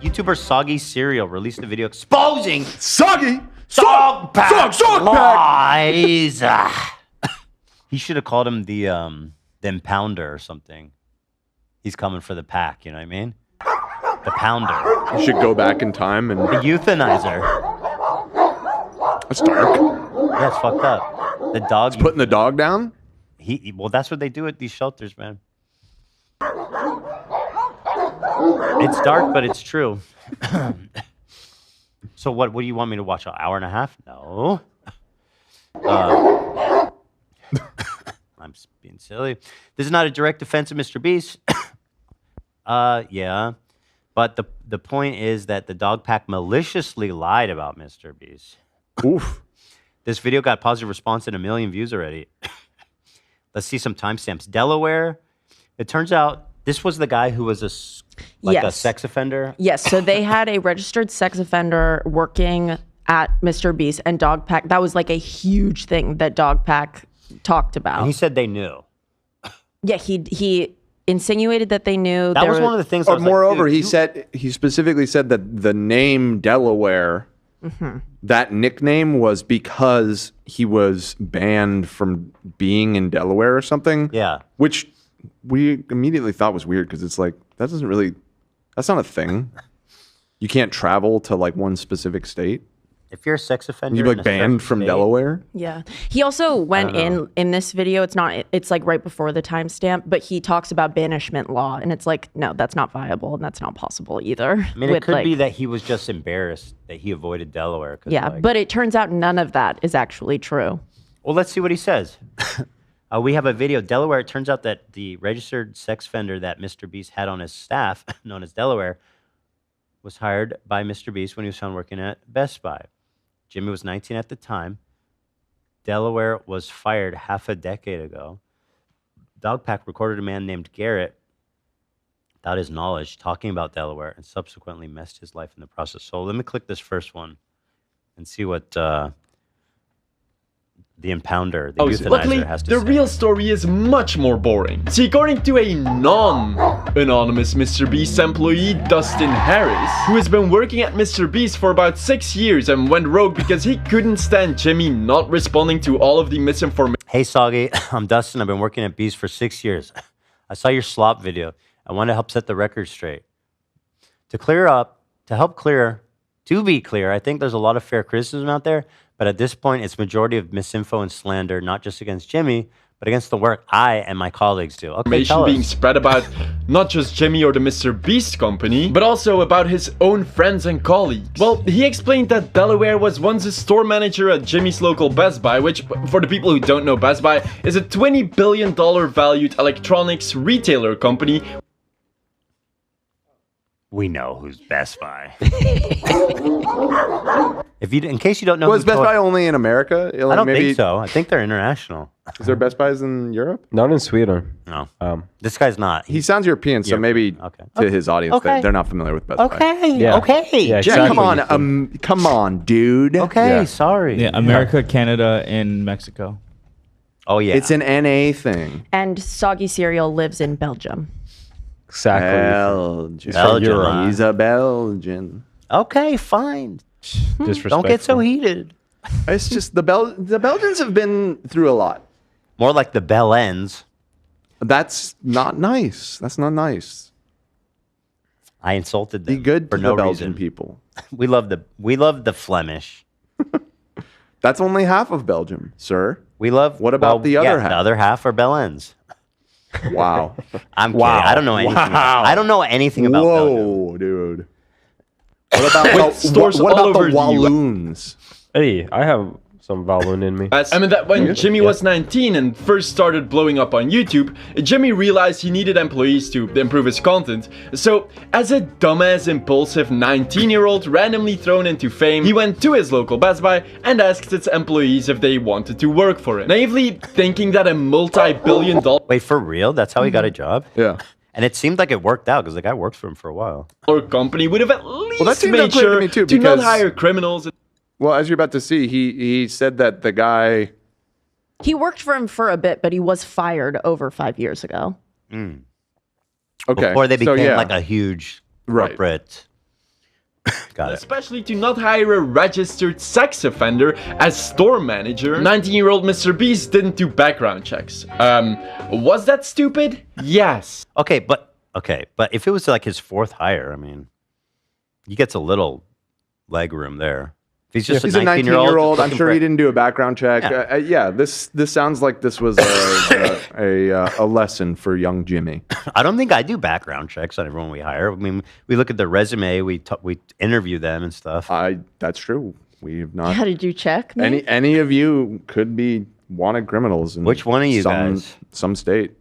YouTuber Soggy Cereal released a video exposing Soggy DogPack lies. He should have called him the Impounder or something. He's coming for the pack, you know what I mean? The Pounder. You should go back in time and... The Euthanizer. That's dark. Yeah, it's fucked up. The dog... He's putting the dog down? Well, that's what they do at these shelters, man. It's dark, but it's true. So what do you want me to watch? An hour and a half? No. I'm being silly. This is not a direct defense of MrBeast. Yeah. But the point is that the DogPack maliciously lied about MrBeast. Oof. This video got positive response and 1 million views already. Let's see some timestamps. Delaware. It turns out this was the guy who was a sex offender. Yes. So they had a registered sex offender working at MrBeast and DogPack. That was like a huge thing that DogPack talked about. And he said they knew. Yeah, he insinuated that they knew. That was one of the things. Or moreover, he specifically said that the name Delaware, that nickname was because he was banned from being in Delaware or something. Yeah. Which we immediately thought was weird because it's like, that's not a thing. You can't travel to like one specific state. If you're a sex offender, you'd be like banned from Delaware. Yeah, he also went in this video. It's like right before the timestamp, but he talks about banishment law, and it's like, no, that's not viable, and that's not possible either. I mean, it could be that he was just embarrassed that he avoided Delaware. Yeah, but it turns out none of that is actually true. Well, let's see what he says. We have a video. Delaware. It turns out that the registered sex offender that MrBeast had on his staff, known as Delaware, was hired by MrBeast when he was found working at Best Buy. Jimmy was 19 at the time. Delaware was fired half a decade ago. DogPack recorded a man named Garrett, without his knowledge, talking about Delaware and subsequently messed his life in the process. So let me click this first one and see what the Impounder, the Euthanizer, has to say. The real story is much more boring. See, according to a non-anonymous MrBeast employee, Dustin Harris, who has been working at MrBeast for about 6 years and went rogue because he couldn't stand Jimmy not responding to all of the misinformation. Hey, Soggy, I'm Dustin. I've been working at Beast for 6 years. I saw your slop video. I want to help set the record straight. To be clear, I think there's a lot of fair criticism out there, but at this point, it's majority of misinfo and slander, not just against Jimmy, but against the work I and my colleagues do. Okay, tell us. Being spread about not just Jimmy or the MrBeast company, but also about his own friends and colleagues. Well, he explained that Delaware was once a store manager at Jimmy's local Best Buy, which, for the people who don't know, Best Buy is a $20 billion valued electronics retailer company. We know who's Best Buy. In case you don't know, Was Best Buy only in America? I don't think so. I think they're international. Is there Best Buys in Europe? Not in Sweden. No. This guy's not. He sounds European, so maybe to his audience, they're not familiar with Best Buy. Yeah. Okay. Yeah, Jack, exactly. come on, dude. Okay, sorry. Yeah, America, Canada, and Mexico. Oh, yeah. It's an NA thing. And Soggy Cereal lives in Belgium. Exactly. Belgium. He's a Belgian. Okay, fine. Disrespectful. Don't get so heated. It's just the Belgians have been through a lot. More like the Bellends. That's not nice. That's not nice. I insulted them. Be good for to no the Belgian reason. people. We love the Flemish. That's only half of Belgium, sir. We love. What about the other half? The other half are Bellends. Wow. I'm kidding. I don't know anything. I don't know anything about Belgium. Whoa, dude. What about the Walloons? Hey, I have some Walloon in me. I mean, that when Jimmy was 19 and first started blowing up on YouTube, Jimmy realized he needed employees to improve his content. So, as a dumbass, impulsive 19-year-old randomly thrown into fame, he went to his local Best Buy and asked its employees if they wanted to work for him. Naively thinking that a multi-billion-dollar... Wait, for real? That's how he got a job? Yeah. And it seemed like it worked out because the guy worked for him for a while. ...company would have at least that made sure to not hire criminals. Well, as you're about to see, he said that the guy... He worked for him for a bit, but he was fired over 5 years ago. Okay. Before they became like a huge corporate... Got it. Especially to not hire a registered sex offender as store manager. 19-year-old MrBeast didn't do background checks. Was that stupid? Yes. Okay, but if it was like his fourth hire, I mean, he gets a little leg room there. If he's just He's a a 19-year-old. 19-year-old. I'm sure he didn't do a background check. Yeah. This sounds like this was a lesson for young Jimmy. I don't think I do background checks on everyone we hire. I mean, we look at the resume, we interview them and stuff. That's true. We have not. How did you check? Me? Any of you could be wanted criminals in Which one of you guys? Some state.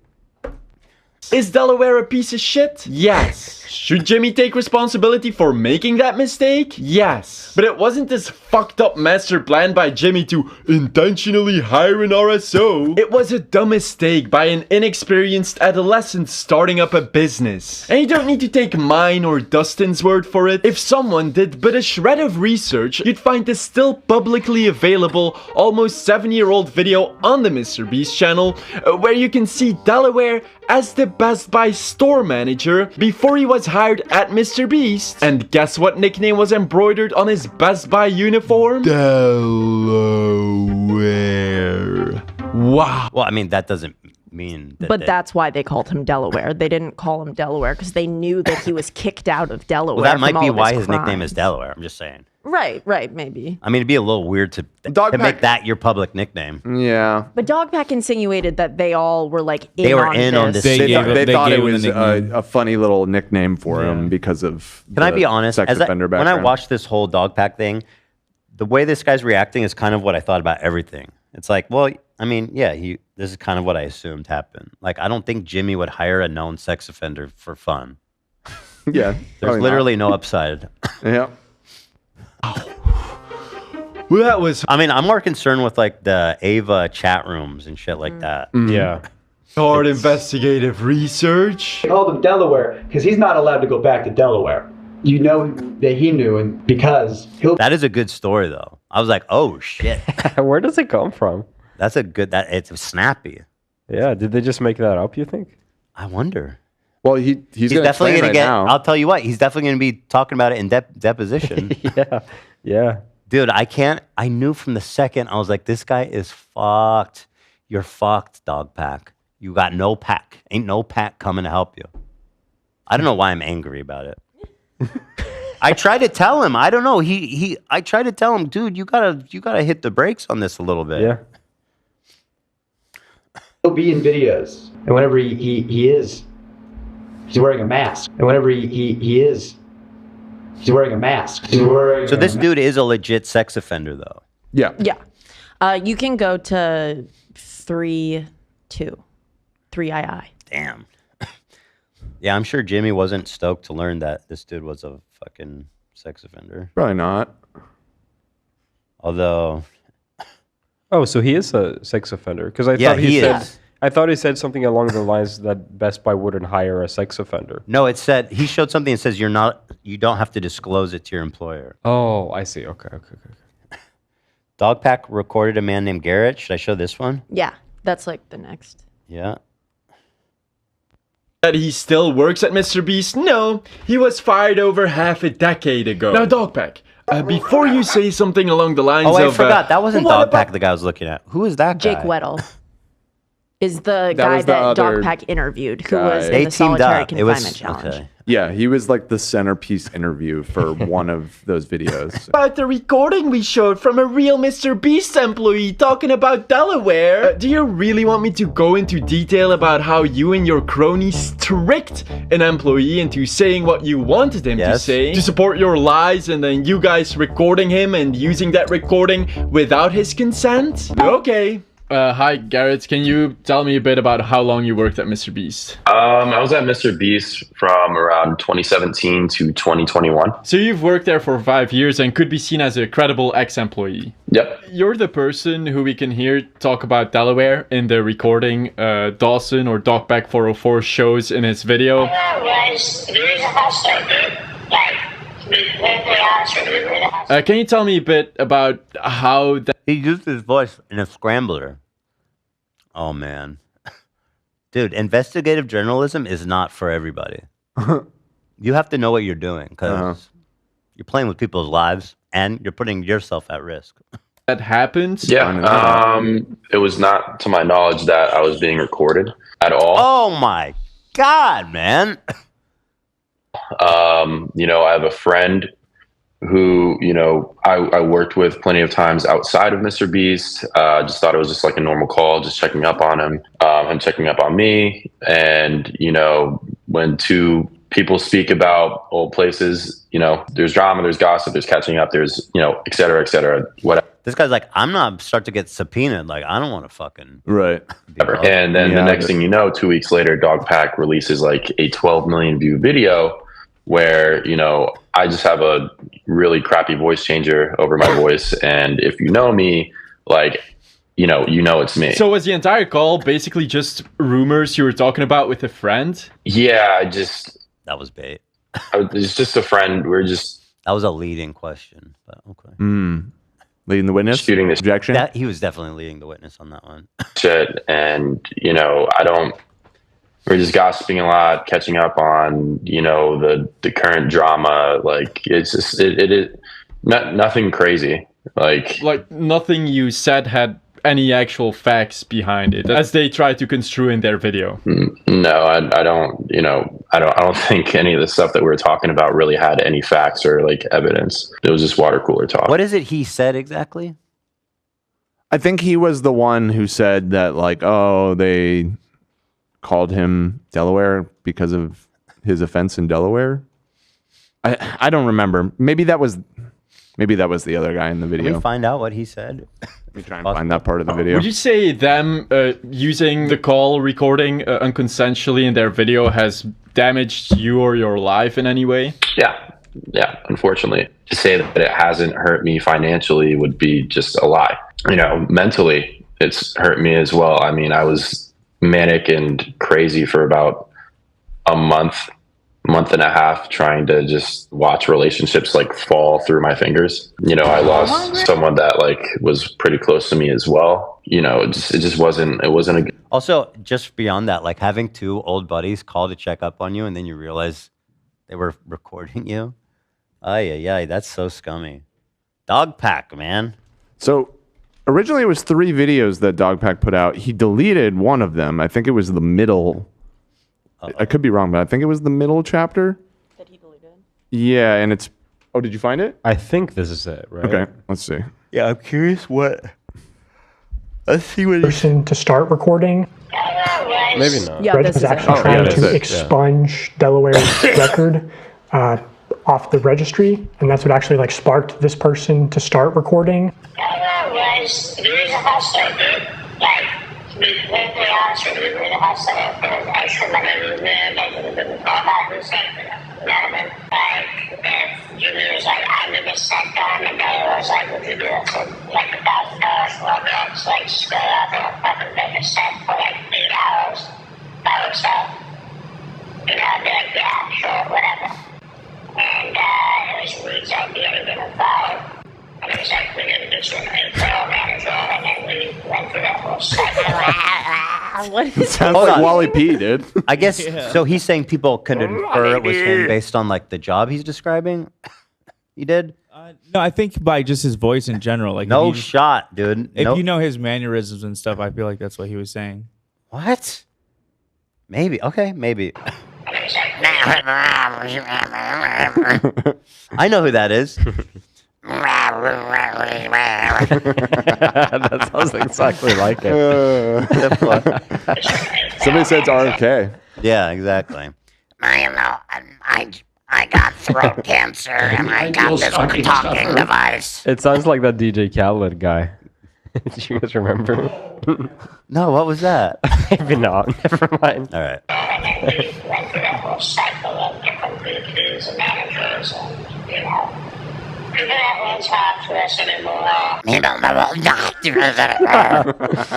Is Delaware a piece of shit? Yes. Should Jimmy take responsibility for making that mistake? Yes. But it wasn't this fucked up master plan by Jimmy to intentionally hire an RSO. It was a dumb mistake by an inexperienced adolescent starting up a business. And you don't need to take mine or Dustin's word for it. If someone did but a shred of research, you'd find this still publicly available, almost 7-year-old video on the MrBeast channel, where you can see Delaware as the Best Buy store manager before he was hired at MrBeast. And guess what nickname was embroidered on his Best Buy uniform? Delaware. Wow. Well, I mean, that doesn't mean that. But that's why they called him Delaware. They didn't call him Delaware because they knew that he was kicked out of Delaware. Well, that might from be all of why his nickname is crimes. Delaware. I'm just saying. Right, maybe. I mean, it'd be a little weird to DogPack- make that your public nickname. Yeah. But DogPack insinuated that they all were like in They were on in this. on this. They They, gave they they thought gave it him the was nickname. a funny little nickname for him because of. Can I be honest? Sex offender when I background. watched this whole DogPack thing, the way this guy's reacting is kind of what I thought about everything. It's like, well, I mean, yeah, this is kind of what I assumed happened. Like, I don't think Jimmy would hire a known sex offender for fun. Yeah. There's literally no upside. Yeah. Well, that was I mean, I'm more concerned with like the Ava chat rooms and shit like that. Yeah. hard investigative research. Called him Delaware because he's not allowed to go back to Delaware. You know that he knew, and because he'll That is a good story, though. I was like, oh shit, Where does it come from? that's a good. It's snappy. Yeah. Did they just make that up, you think? I wonder. Well, he's gonna definitely explain gonna right get. now. I'll tell you what. He's definitely gonna be talking about it in deposition. Yeah. Yeah. Dude, I knew from the second, I was like, this guy is fucked. You're fucked, DogPack. You got no pack. Ain't no pack coming to help you. I don't know why I'm angry about it. I tried to tell him. I don't know. I tried to tell him, dude, you gotta hit the brakes on this a little bit. Yeah. be in videos, and whenever he is, he's wearing a mask. And whenever he is, he's wearing a mask. He's wearing So this dude is a legit sex offender, though. Yeah. Yeah. You can go to 3II. Damn. Yeah, I'm sure Jimmy wasn't stoked to learn that this dude was a fucking sex offender. Probably not. Although, Oh, so he is a sex offender? Because I Yeah, thought he he said. is. I thought he said something along the lines that Best Buy wouldn't hire a sex offender. no, it said he showed something that says you don't have to disclose it to your employer. Oh, I see. Okay. DogPack recorded a man named Garrett. Should I show this one? Yeah, that's like the next. Yeah. That he still works at MrBeast? No, he was fired over half a decade ago. Now, DogPack, before you say something along the lines Oh, I of... forgot. That wasn't what DogPack about- the guy I was looking at. Who is that guy? Jake Weddle is the guy was the that other DogPack interviewed, who guy. was in They the teamed solitary up. It confinement was challenge. okay. Yeah, he was like the centerpiece interview for one of those videos. About the recording we showed from a real MrBeast employee talking about Delaware. Do you really want me to go into detail about how you and your cronies tricked an employee into saying what you wanted him to Yes. say to support your lies, and then you guys recording him and using that recording without his consent? Okay. Hi, Garrett. Can you tell me a bit about how long you worked at MrBeast? I was at MrBeast from around 2017 to 2021. So you've worked there for 5 years and could be seen as a credible ex-employee. Yep. You're the person who we can hear talk about Delaware in the recording Dawson or DogPack 404 shows in his video. Can you tell me a bit about how that... He used his voice in a scrambler. Oh, man. Dude, investigative journalism is not for everybody. You have to know what you're doing because You're playing with people's lives, and you're putting yourself at risk. That happened? Yeah. It was not to my knowledge that I was being recorded at all. Oh my God, man. You know, I have a friend who, you know, I worked with plenty of times outside of MrBeast. Just thought it was just like a normal call, just checking up on him, him checking up on me. And, you know, when two people speak about old places, you know, there's drama, there's gossip, there's catching up, there's, you know, et cetera, whatever. This guy's like, I'm not start to get subpoenaed. Like, I don't want to fucking. Right. And then the next thing you know, 2 weeks later, DogPack releases like a 12 million view video where, you know, I just have a really crappy voice changer over my voice. And if you know me, like, you know it's me. So was the entire call basically just rumors you were talking about with a friend? Yeah, that was bait. It's just a friend. That was a leading question, but okay. Leading the witness? Shooting this objection? He was definitely leading the witness on that one. shit. And, you know, we're just gossiping a lot, catching up on, you know, the current drama. Like, it's just, it is nothing crazy. Like nothing you said had any actual facts behind it, as they try to construe in their video. No, I don't, you know, I don't think any of the stuff that we were talking about really had any facts or like evidence. It was just water cooler talk. What is it he said exactly? I think he was the one who said that, like, oh, they called him Delaware because of his offense in Delaware. I don't remember. Maybe that was the other guy in the video. Can we find out what he said? Let me try and find that part of the video. Would you say them using the call recording unconsensually in their video has damaged you or your life in any way? Yeah, unfortunately. To say that it hasn't hurt me financially would be just a lie. You know, mentally, it's hurt me as well. I mean, I was manic and crazy for about a month and a half, trying to just watch relationships like fall through my fingers. You know, I lost someone that like was pretty close to me as well. You know, it just wasn't a good. Also, just beyond that, like having two old buddies call to check up on you and then you realize they were recording you. Ay, that's so scummy. DogPack, man. So originally it was 3 videos that DogPack put out. He deleted one of them. I think it was the middle. I could be wrong, but I think it was the middle chapter. That he deleted? Yeah, and it's... Oh, did you find it? I think this is it, right? Okay, let's see. Yeah, I'm curious what... Let's see what... Person to start recording. Maybe not. Yeah, Reg this was is actually it. trying that's to it, yeah. expunge Delaware's record off the registry, and that's what actually like sparked this person to start recording. He was a hustler, dude. Like, to be completely honest with you, he was a hustler. There was extra money he made that he didn't fall back and say, you know what I mean? Like, if Jimmy was like, I need a set done, and Dale was like, would you do it for like $1,000? Well, that's like, just go out there and fucking make a set for like 8 hours by yourself. You know, I'd be like, yeah, sure, whatever. And it was Reed's idea to get involved. And it was like, we need to get you an APL manager, and then we went through that whole cycle. What is Sounds like Wally P, dude. I guess, so he's saying people could infer it was him based on like the job he's describing? He did? No, I think by just his voice in general. Like No if you, shot, dude. If No- you know his mannerisms and stuff, I feel like that's what he was saying. What? Maybe. Okay, maybe. I know who that is. That sounds exactly like it. Somebody said it's RFK. Yeah, exactly. You know, I got throat cancer, and I got this talking device. It sounds like that DJ Khaled guy. Do you guys remember? No, what was that? Maybe not. Never mind. All right. And then we went through that whole cycle of different VPs and managers, and, you know, people that won't talk to us anymore. People that won't talk to us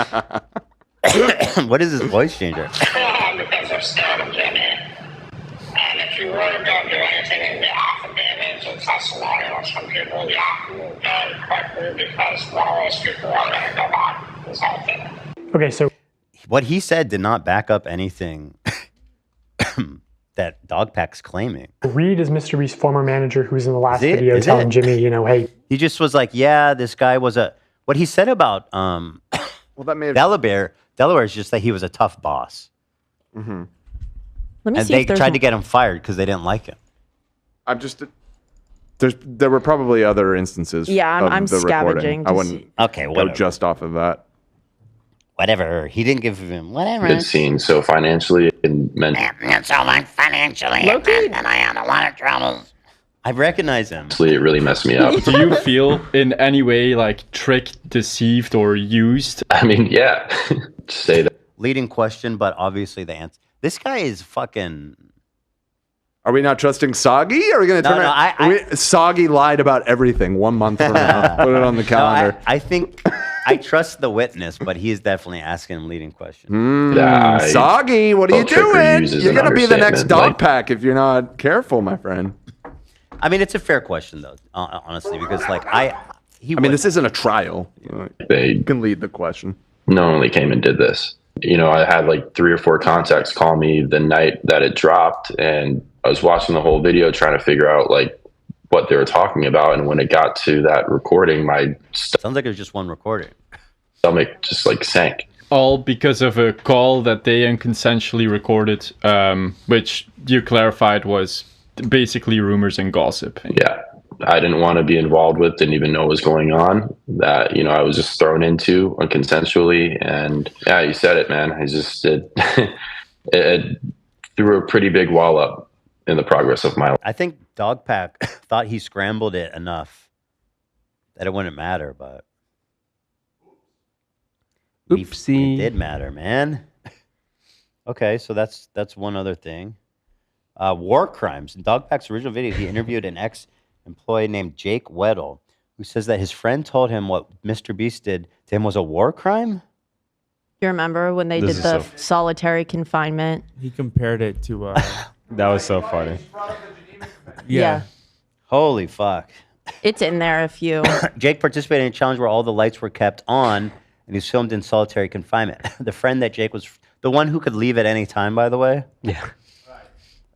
anymore. What is his voice changer? Because they're scared of Jimmy. And if you really don't do anything in the affidavits or testimonials from people, you have to move very quickly because one of those people are going to go back and say, Okay, so What he said did not back up anything that DogPack's claiming. Reed is MrBeast's former manager who's in the last Is it? video Is telling it? Jimmy, you know, hey. He just was like, yeah, this guy was a. What he said about Well, that may have. Delaware is just that he was a tough boss, Let me and see they if there's tried to get him fired because they didn't like him. I'm just. There were probably other instances. Yeah, I'm of the scavenging recording. to I wouldn't see. Okay, go whatever. just off of that. Whatever. He didn't give him whatever. Good scene. So financially and mentally, So like financially, Low-key. and I had a lot of troubles. I recognize him. it really messed me up. Do you feel in any way like tricked, deceived, or used? I mean, yeah. Just say that. Leading question, but obviously the answer. This guy is fucking. Are we not trusting Soggy? Are we going to No, turn no, it? Soggy lied about everything 1 month from now. Put it on the No, calendar. I think I trust the witness, but he is definitely asking him leading questions. Yeah, I Soggy, what are you felt tricked or doing? used as You're an going to be the next understatement, DogPack if you're not careful, my friend. I mean, it's a fair question though, honestly, because like I mean, this isn't a trial. They You can lead the question. knowingly came and did this. You know, I had like 3 or 4 contacts call me the night that it dropped, and I was watching the whole video trying to figure out like what they were talking about. And when it got to that recording, my sounds like it was just one recording. stomach just like sank. All because of a call that they unconsensually recorded, which you clarified was basically rumors and gossip. Yeah, I didn't want to be involved with, didn't even know what was going on. That, you know, I was just thrown into unconsensually. And yeah, you said it, man. I just it threw a pretty big wall up in the progress of my life. I think DogPack thought he scrambled it enough that it wouldn't matter, but Oopsie. it did matter, man. Okay, so that's one other thing. War crimes. In DogPack's original video, he interviewed an ex-employee named Jake Weddle, who says that his friend told him what MrBeast did to him was a war crime. You remember when they This did is the so- solitary confinement? He compared it to. That was so funny. Yeah. Holy fuck. It's in there if you. Jake participated in a challenge where all the lights were kept on, and he was filmed in solitary confinement. The friend that Jake was, the one who could leave at any time, by the way. Yeah.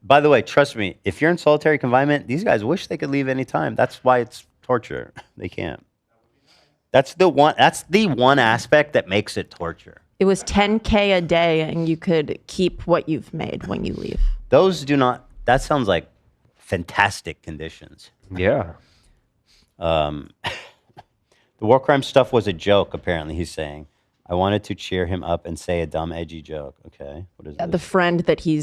By the way, trust me, if you're in solitary confinement, these guys wish they could leave any time. That's why it's torture. They can't. That's the one aspect that makes it torture. It was $10K a day, and you could keep what you've made when you leave. Those do not. That sounds like fantastic conditions. Yeah. The war crime stuff was a joke, apparently, he's saying. I wanted to cheer him up and say a dumb, edgy joke. Okay, what is The this? friend that he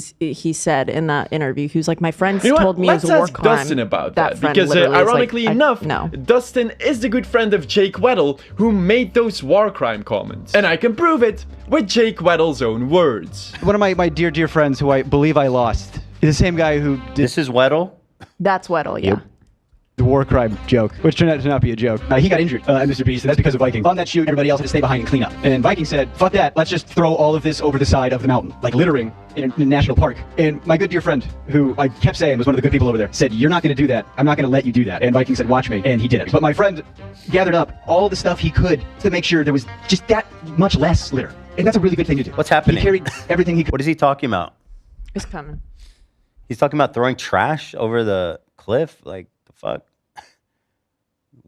said in that interview, he was like, my friends You know told what? me it was Let's a war ask crime. Dustin about that, friend because literally was like, ironically enough, no. Dustin is the good friend of Jake Weddle who made those war crime comments. And I can prove it with Jake Weddle's own words. One of my dear friends who I believe I lost is the same guy who did This is Weddle? That's Weddle, yeah. the war crime joke, which turned out to not be a joke. He got injured at MrBeast, and that's because of Viking. On that shoot, everybody else had to stay behind and clean up. And Viking said, fuck that, let's just throw all of this over the side of the mountain, like littering in a national park. And my good dear friend, who I kept saying was one of the good people over there, said, you're not going to do that. I'm not going to let you do that. And Viking said, watch me. And he did it. But my friend gathered up all the stuff he could to make sure there was just that much less litter. And that's a really good thing to do. What's happening? He carried everything he could. What is he talking about? It's coming. He's talking about throwing trash over the cliff? Like, the fuck?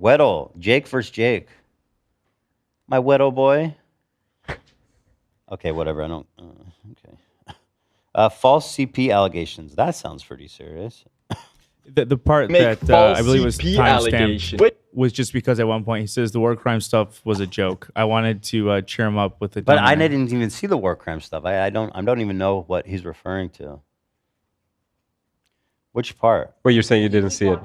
Weddle. Jake versus Jake. My Weddle boy. Okay, whatever. I don't... okay. False CP allegations. That sounds pretty serious. The part Make that false I believe was CP timestamped allegation. was just because at one point he says the war crime stuff was a joke. I wanted to cheer him up with the. But I didn't even see the war crime stuff. I don't even know what he's referring to. Which part? Well, you're saying you didn't see it.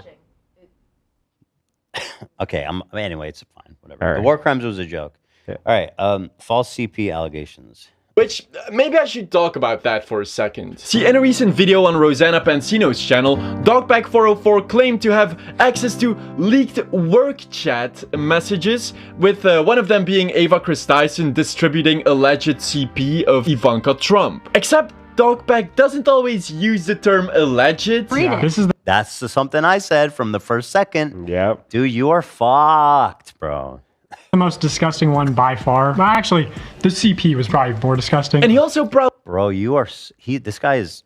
Okay, anyway, it's fine. Whatever. All The right. war crimes was a joke. Yeah. All right. False CP allegations. Which, maybe I should talk about that for a second. See, in a recent video on Rosanna Pansino's channel, DogPack404 claimed to have access to leaked work chat messages, with one of them being Ava Christison distributing alleged CP of Ivanka Trump. Except DogPack doesn't always use the term alleged. This is That's something I said from the first second. Yep. Dude, you are fucked, bro. the most disgusting one by far. Well, actually, the CP was probably more disgusting. And he also Bro, you are... This guy is...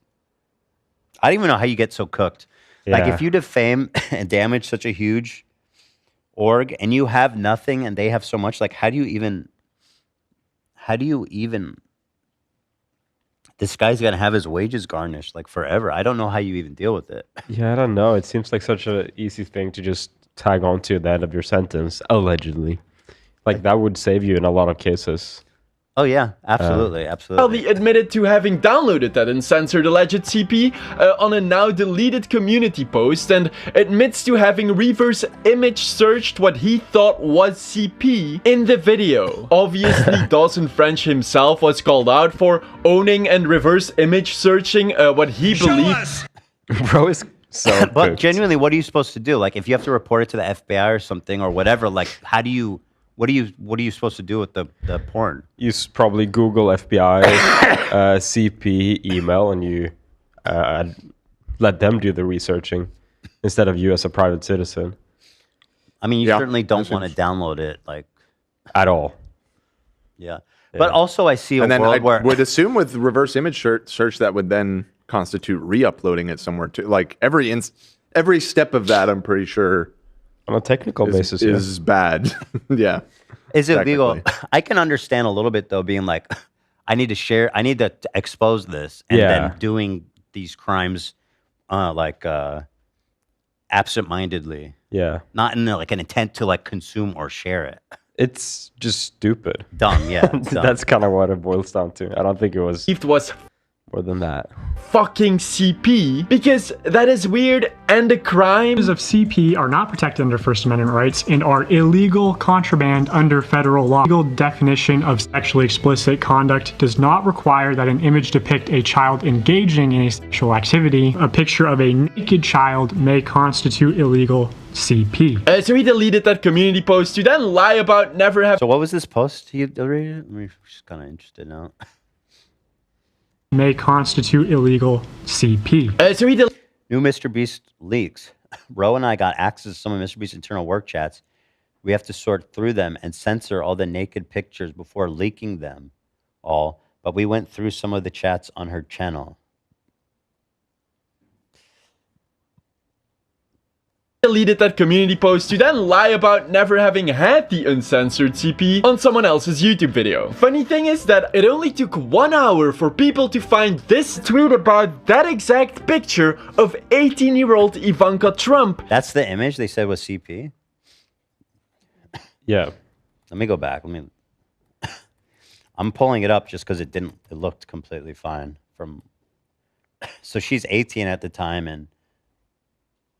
I don't even know how you get so cooked. Like, Yeah. if you defame and damage such a huge org and you have nothing and they have so much, like, how do you even this guy's gonna have his wages garnished like forever. I don't know how you even deal with it. Yeah, I don't know. It seems like such an easy thing to just tag on to the end of your sentence, allegedly. Like, that would save you in a lot of cases. Oh yeah, absolutely, absolutely. He admitted to having downloaded that uncensored alleged CP on a now deleted community post, and admits to having reverse image searched what he thought was CP in the video. Obviously, Dawson French himself was called out for owning and reverse image searching what he believed. Bro is so But cooked. genuinely, what are you supposed to do? Like, if you have to report it to the FBI or something or whatever, like, how do you? What are you supposed to do with the porn? You probably Google FBI CP email, and you let them do the researching instead of you as a private citizen. I mean, you certainly don't want to download it, like, at all. Yeah. But also, I see a And then world I where would assume with reverse image search that would then constitute re-uploading it somewhere too. Like every step of that, I'm pretty sure on a technical basis is bad. Yeah. Is it legal? I can understand a little bit though, being like, I need to expose this, and then doing these crimes, absent-mindedly. Yeah. Not in like an intent to like consume or share it. It's just stupid. Dumb, yeah. Dumb. That's kind of what it boils down to. I don't think it was more than that. Fucking CP, because that is weird and a crime. Of CP are not protected under First Amendment rights and are illegal contraband under federal law. Legal definition of sexually explicit conduct does not require that an image depict a child engaging in a sexual activity. A picture of a naked child may constitute illegal CP. So he deleted that community post to then lie about never having. So what was this post you deleted? I'm just kind of interested now. May constitute illegal CP. So he New MrBeast leaks. Ro and I got access to some of MrBeast's internal work chats. We have to sort through them and censor all the naked pictures before leaking them all. But we went through some of the chats on her channel. Deleted that community post to then lie about never having had the uncensored CP on someone else's YouTube video. Funny thing is that it only took 1 hour for people to find this tweet about that exact picture of 18-year-old Ivanka Trump. That's the image they said was CP? Yeah. Let me go back. I'm pulling it up just because it looked completely fine. So she's 18 at the time, and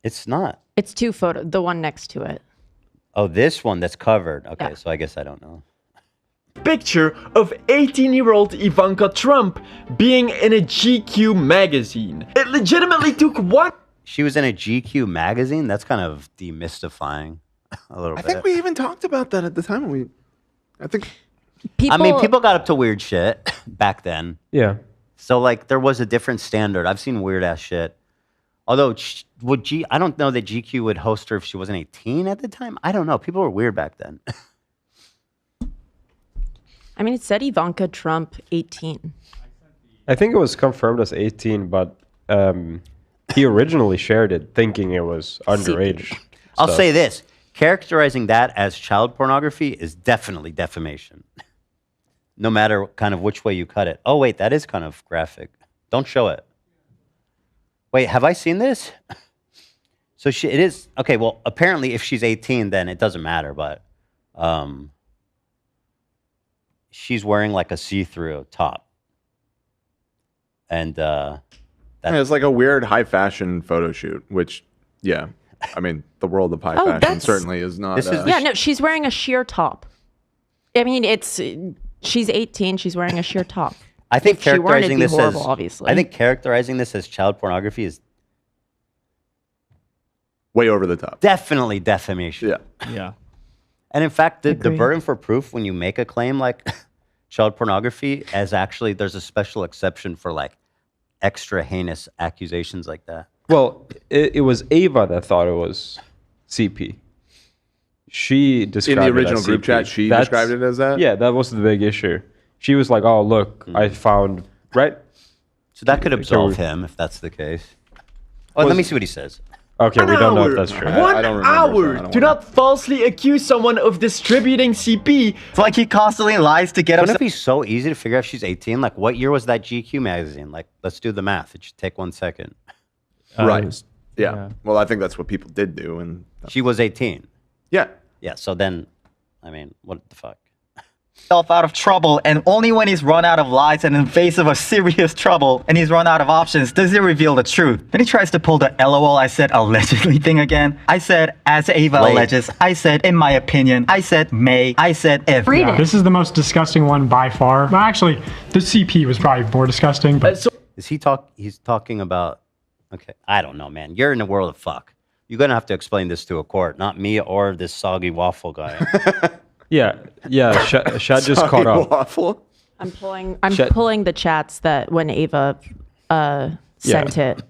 it's not. It's two photos, the one next to it. Oh, this one that's covered. Okay, so I guess I don't know. Picture of 18-year-old Ivanka Trump being in a GQ magazine. It legitimately took one. She was in a GQ magazine? That's kind of demystifying a little bit. I think we even talked about that at the time. I think people got up to weird shit back then. Yeah. So like there was a different standard. I've seen weird ass shit. Although I don't know that GQ would host her if she wasn't 18 at the time. I don't know. People were weird back then. I mean, it said Ivanka Trump 18. I think it was confirmed as 18, but he originally shared it thinking it was underage. I'll say this. Characterizing that as child pornography is definitely defamation. No matter kind of which way you cut it. Oh, wait, that is kind of graphic. Don't show it. Wait, have I seen this? So it is, okay, well, apparently if she's 18, then it doesn't matter, but she's wearing like a see-through top. And it's like a weird high fashion photo shoot, which, yeah, I mean, the world of high fashion certainly is not. No, she's wearing a sheer top. I mean, she's 18, she's wearing a sheer top. I think characterizing this horrible, obviously. I think characterizing this as child pornography is way over the top. Definitely defamation. Yeah. And in fact, the burden for proof when you make a claim like child pornography as actually there's a special exception for like extra heinous accusations like that. Well, it was Ava that thought it was CP. She described in it the original as group CP. chat. She described it as that. Yeah, that was the big issue. She was like, "Oh, look, I found right." So that could absolve him if that's the case. Oh, let me see what he says. Okay, we don't know if that's true. I don't remember, so I hour. don't Do wanna- not falsely accuse someone of distributing CP. It's like he constantly lies to get Wouldn't himself. it be so easy to figure out if she's 18? Like, what year was that GQ magazine? Like, let's do the math. It should take 1 second. Right. Yeah. yeah. Well, I think that's what people did do, and She was 18. yeah. Yeah, so then, I mean, what the fuck? Out of trouble, and only when he's run out of lies and in the face of a serious trouble and he's run out of options does he reveal the truth. Then he tries to pull the LOL I said allegedly thing again. I said as Ava Wait. alleges. I said in my opinion. I said may. I said if. Read it. This is the most disgusting one by far. Well, actually, the CP was probably more disgusting, but So Is he he's talking about, okay, I don't know, man. You're in the world of fuck. You're going to have to explain this to a court, not me or this soggy waffle guy. Yeah, Shad just caught up. Waffle. I'm pulling Chat- pulling the chats that when Ava sent it.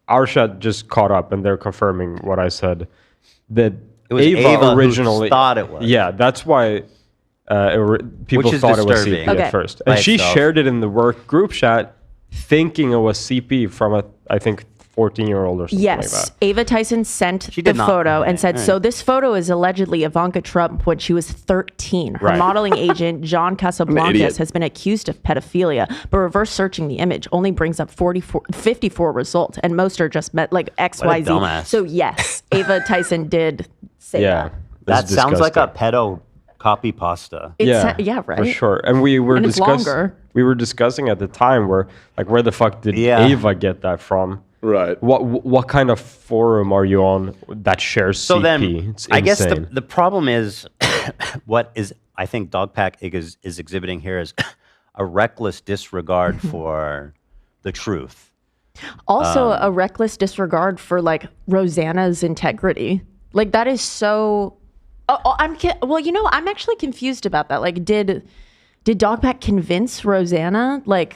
Our Shad just caught up, and they're confirming what I said. That It was Ava who originally thought it was. Yeah, that's why people Which is thought it was disturbing. CP Okay. at first, By and she itself. shared it in the work group chat, thinking it was CP from a I think 14-year-old or something like Yes, that. Ava Tyson sent She the did not. photo and Okay, said, all so right. this photo is allegedly Ivanka Trump when she was 13. Her Right. modeling agent, John idiot. Casablancas, has been accused of pedophilia, but reverse searching the image only brings up 54 results, and most are just like XYZ. dumbass. So yes, Ava Tyson did say Yeah, that. That sounds like a disgusting. pedo copy pasta. Yeah, right. For sure. And we were And it's longer. discussing at the time where the fuck did Yeah. Ava get that from? Right. What kind of forum are you on that shares So CP? then, It's I guess insane. the problem is, what is I think DogPack is exhibiting here is a reckless disregard for the truth. Also, a reckless disregard for like Rosanna's integrity. Like that is so. Well, I'm actually confused about that. Like, did DogPack convince Rosanna? Like,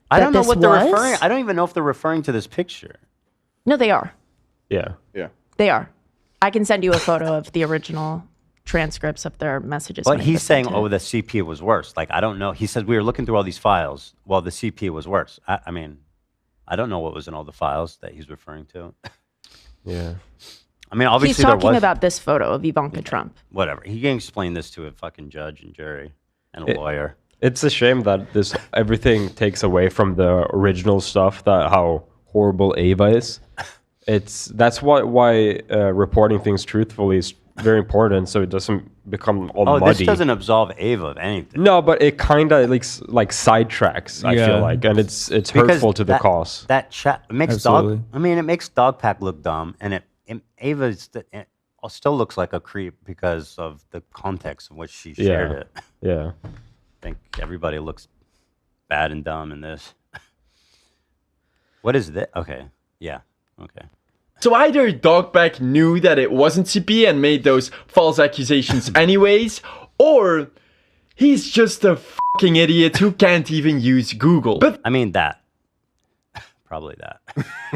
I don't know this what they're was? referring. I don't even know if they're referring to this picture. No, they are. yeah. Yeah. They are. I can send you a photo of the original transcripts of their messages. But when he's Ava saying, sent "Oh, it. the CP was worse." Like I don't know. He said we were looking through all these files. Well, the CP was worse. I mean, I don't know what was in all the files that he's referring to. Yeah. I mean, obviously He's talking there was about this photo of Ivanka Trump. whatever. He can explain this to a fucking judge and jury and a lawyer. It's a shame that everything takes away from the original stuff, that how horrible Ava is. That's why reporting things truthfully is very important, so it doesn't become all Oh, muddy. this doesn't absolve Ava of anything. No, but it kind of like sidetracks. I Yeah. feel like, and it's Because hurtful to the that- cause. That chat makes Absolutely. it makes DogPack look dumb, and it still looks like a creep because of the context in which she shared Yeah. it. Yeah. I think everybody looks bad and dumb in this. What is this? Okay. Yeah. Okay. So either DogPack knew that it wasn't CP and made those false accusations anyways, or he's just a fucking idiot who can't even use Google. But I mean that. Probably that.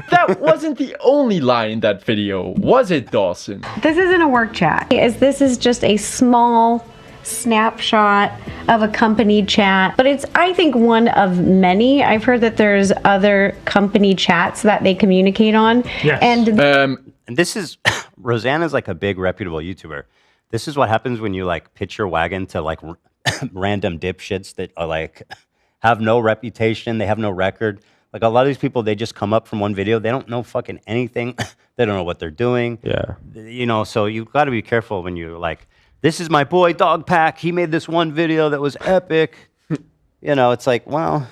that wasn't the only lie in that video, was it, Dawson? This isn't a work chat. This is just a small snapshot of a company chat, but it's, I think, one of many. I've heard that there's other company chats that they communicate on. Yes. And And this is Rosanna's like a big reputable YouTuber. This is what happens when you like pitch your wagon to like random dipshits that are like have no reputation, they have no record. Like a lot of these people, they just come up from one video. They don't know fucking anything. They don't know what they're doing. Yeah. You know, so you got to be careful when you like, this is my boy DogPack. He made this one video that was epic. You know, it's like, well,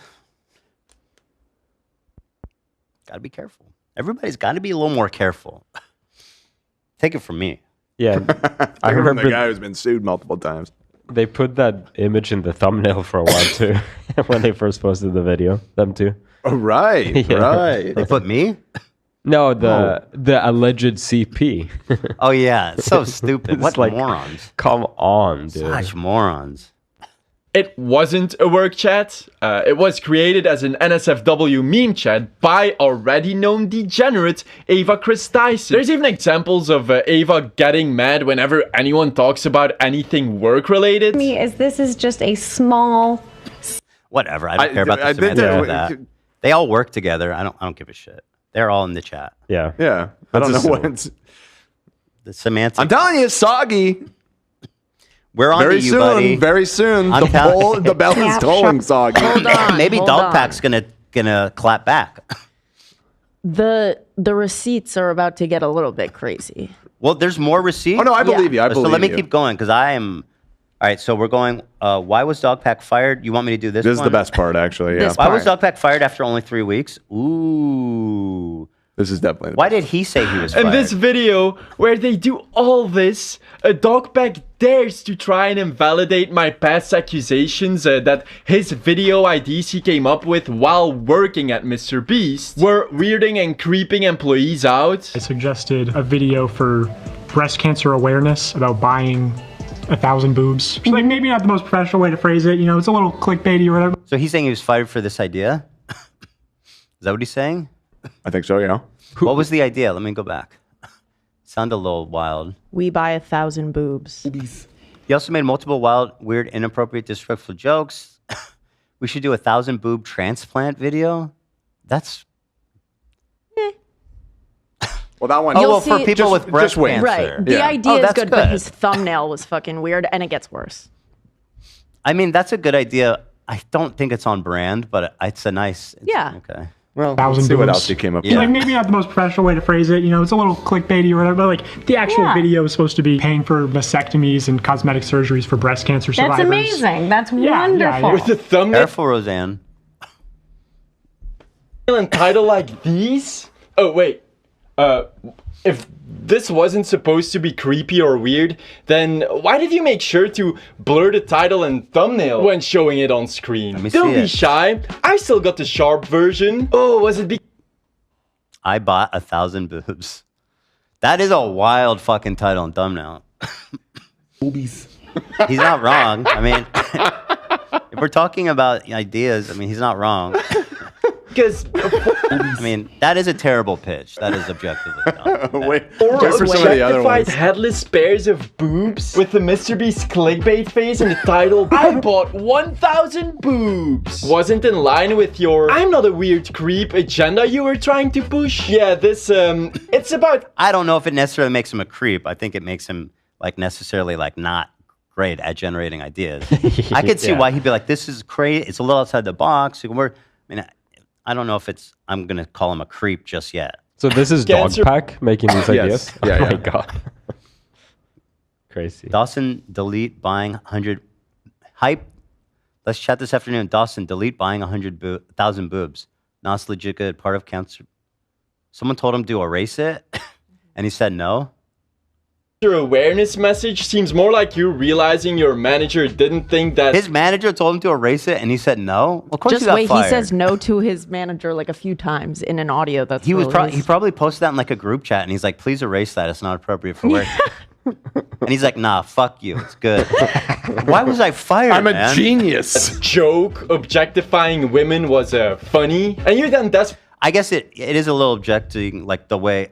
got to be careful. Everybody's got to be a little more careful. Take it from me. Yeah. I Remember the remember guy who's been sued multiple times. they put that image in the thumbnail for a while too when they first posted the video. Them too. Oh, right. Yeah. Right. They put me? No, the alleged CP. Oh, yeah. It's so stupid. It's What like- morons. Come on, dude. Such morons. It wasn't a work chat. It was created as an NSFW meme chat by already known degenerate Ava Chris Tyson. There's even examples of Ava getting mad whenever anyone talks about anything work-related. me is this is just a small Whatever. I don't care about the I think semantics that- of that. They all work together. I don't give a shit. They're all in the chat. Yeah. Yeah. I don't know what it's. The semantics. I'm telling you, it's soggy. We're on Very to you, soon. buddy. Very soon. I'm telling- The bell is tolling, soggy. Hold on. Maybe hold DogPack's on. gonna clap back. The receipts are about to get a little bit crazy. Well, there's more receipts. Oh no, I believe you. I believe So let me you. keep going because I am. All right, so we're going. Why was DogPack fired? You want me to do this? This is one? the best part, actually. Yeah. This Why was part. DogPack fired after only 3 weeks? Ooh. This is definitely. Why did he say he was fired? In this video, where they do all this, a DogPack dares to try and invalidate my past accusations that his video IDs he came up with while working at MrBeast were weirding and creeping employees out. I suggested a video for breast cancer awareness about buying 1,000 boobs. Which is like maybe not the most professional way to phrase it. You know, it's a little clickbaity or whatever. So he's saying he was fired for this idea? Is that what he's saying? I think so. Yeah. What was the idea? Let me go back. Sound a little wild. We buy 1,000 boobs. He also made multiple wild, weird, inappropriate, disrespectful jokes. We should do 1,000 boob transplant video. That's Well, that one. oh You'll well for see- people with breast wait. cancer. Right. The Yeah. idea Oh, is that's good, but his thumbnail was fucking weird, and it gets worse. I mean, that's a good idea. I don't think it's on brand, but it's a nice. Yeah. Okay. Well, 1,000 let's see what boobs. else he came up Yeah. Like maybe not the most professional way to phrase it. You know, it's a little clickbaity or whatever. But like the actual Yeah. video is supposed to be paying for mastectomies and cosmetic surgeries for breast cancer survivors. That's amazing. That's yeah, wonderful. With a thumbnail Careful, Roseanne. and title like these? Oh, wait. If this wasn't supposed to be creepy or weird, then why did you make sure to blur the title and thumbnail when showing it on screen? me Don't see be it. shy. I still got the sharp version. Oh, was it I bought 1,000 boobs. That is a wild fucking title and thumbnail. Boobies. He's not wrong. I mean, if we're talking about ideas, I mean, he's not wrong. because I mean, that is a terrible pitch. That is objectively dumb. Wait, or just for some of the other objectified ones. headless pairs of boobs with the MrBeast clickbait face and the title I bought 1,000 boobs wasn't in line with your I'm not a weird creep agenda you were trying to push. Yeah, this it's about I don't know if it necessarily makes him a creep. I think it makes him like necessarily like not great at generating ideas. I could see why he'd be like, "This is crazy. It's a little outside the box." I mean, I don't know if it's. I'm gonna call him a creep just yet. So this is Cancer- DogPack making these ideas? Yeah, Oh my yeah. god. Crazy. Dawson, delete buying 100 hype. Let's chat this afternoon. Dawson, delete buying 1,000 boobs. Not legit good. Part of cancer. Someone told him to erase it, and he said no. your awareness message seems more like you realizing your manager didn't think that His manager told him to erase it, and he said no. Of course, Just he got wait, fired. he says no to his manager like a few times in an audio that's He was released. he probably posted that in like a group chat, and he's like, "Please erase that. It's not appropriate for work." And he's like, "Nah, fuck you. It's good." Why was I fired? I'm a man? genius. joke objectifying women was funny, and you're then I guess it is a little objecting, like the way